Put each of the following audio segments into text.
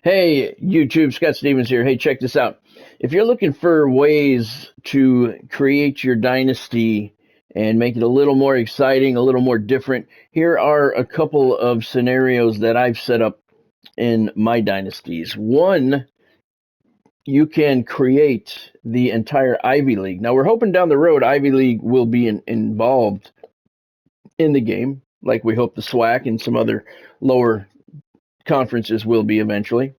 Hey, YouTube, Scott Stevens here. Hey, check this out. If you're looking for ways to create your dynasty and make it a little more exciting, a little more different, here are a couple of scenarios that I've set up in my dynasties. One, you can create the entire Ivy League. Now, we're hoping down the road Ivy League will be involved in the game, like we hope the SWAC and some other lower conferences will be eventually.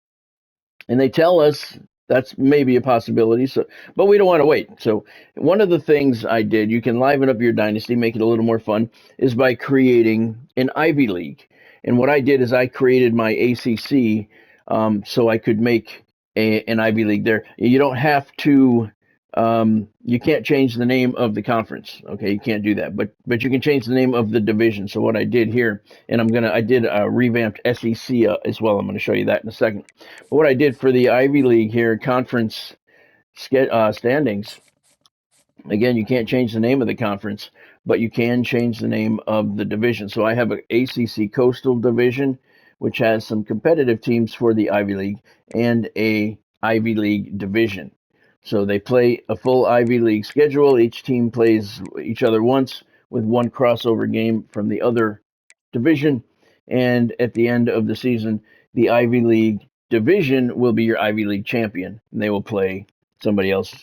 And they tell us that's maybe a possibility. So, but we don't want to wait. So, one of the things I did, you can liven up your dynasty, make it a little more fun, is by creating an Ivy League. And what I did is I created my ACC so I could make an Ivy League there. You don't have to. You can't change the name of the conference. Okay, you can't do that, but you can change the name of the division. So what I did here, and I did a revamped SEC as well. I'm gonna show you that in a second. But what I did for the Ivy League here, conference standings. Again, you can't change the name of the conference, but you can change the name of the division. So I have an ACC Coastal Division, which has some competitive teams for the Ivy League, and a Ivy League division. So they play a full Ivy League schedule. Each team plays each other once with one crossover game from the other division. And at the end of the season, the Ivy League division will be your Ivy League champion. And they will play somebody else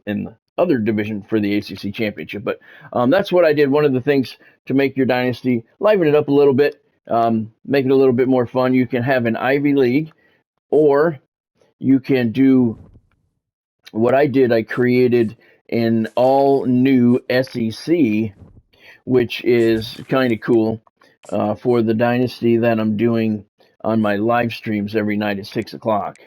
in the other division for the ACC championship. But that's what I did. One of the things to make your dynasty, liven it up a little bit, make it a little bit more fun. You can have an Ivy League, or you can do what I did. I created an all new SEC, which is kind of cool for the dynasty that I'm doing on my live streams every night at 6 o'clock.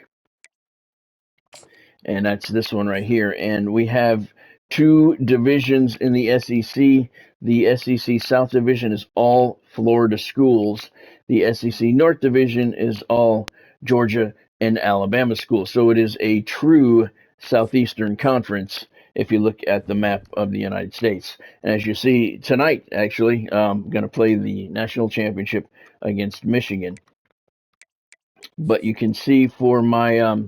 And that's this one right here. And we have two divisions in the SEC. The SEC South Division is all Florida schools. The SEC North Division is all Georgia and Alabama schools. So it is a true Southeastern Conference if you look at the map of the United States. And as you see tonight, actually, I'm going to play the national championship against Michigan. But you can see for my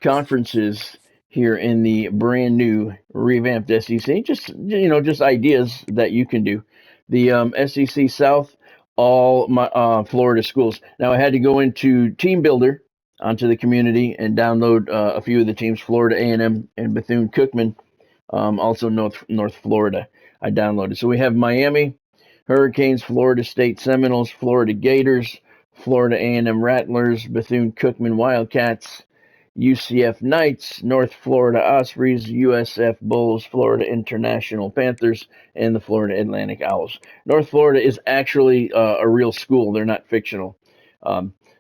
conferences here in the brand new revamped SEC, just ideas that you can do. The SEC South, all my Florida schools. Now I had to go into Team Builder onto the community and download a few of the teams: Florida A&M and Bethune-Cookman, also North Florida. I downloaded. So we have Miami Hurricanes, Florida State Seminoles, Florida Gators, Florida A&M Rattlers, Bethune-Cookman Wildcats, UCF Knights, North Florida Ospreys, USF Bulls, Florida International Panthers, and the Florida Atlantic Owls. North Florida is actually a real school. They're not fictional.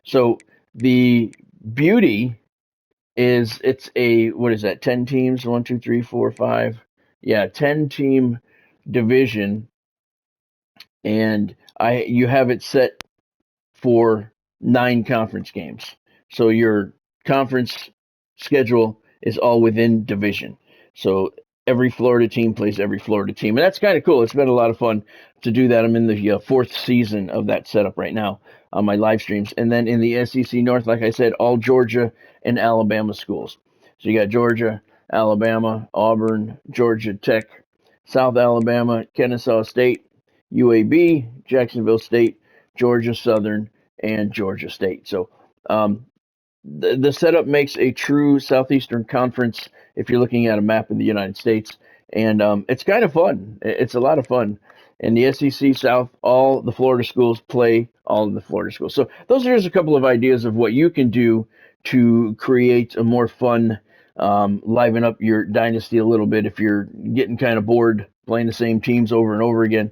So the beauty is it's a, what is that, 10 teams? 1, 2, 3, 4, 5. Yeah, 10-team division. And you have it set for 9 conference games. So your conference schedule is all within division. So every Florida team plays every Florida team. And that's kind of cool. It's been a lot of fun to do that. I'm in the 4th season of that setup right now on my live streams. And then in the SEC North, like I said, all Georgia and Alabama schools. So you got Georgia, Alabama, Auburn, Georgia Tech, South Alabama, Kennesaw State, UAB, Jacksonville State, Georgia Southern, and Georgia State. So the setup makes a true Southeastern Conference if you're looking at a map of the United States. And it's kind of fun. It's a lot of fun. In the SEC South, all the Florida schools play all of the Florida schools. So those are just a couple of ideas of what you can do to create a more fun, liven up your dynasty a little bit if you're getting kind of bored playing the same teams over and over again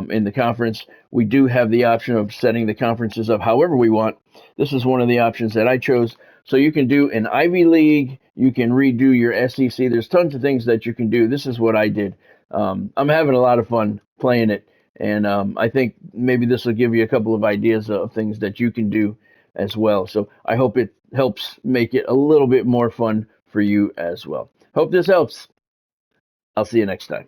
in the conference. We do have the option of setting the conferences up however we want. This is one of the options that I chose. So you can do an Ivy League, you can redo your SEC. There's tons of things that you can do. This is what I did. I'm having a lot of fun playing it, and I think maybe this will give you a couple of ideas of things that you can do as well. So I hope it helps make it a little bit more fun for you as well. Hope this helps. I'll see you next time.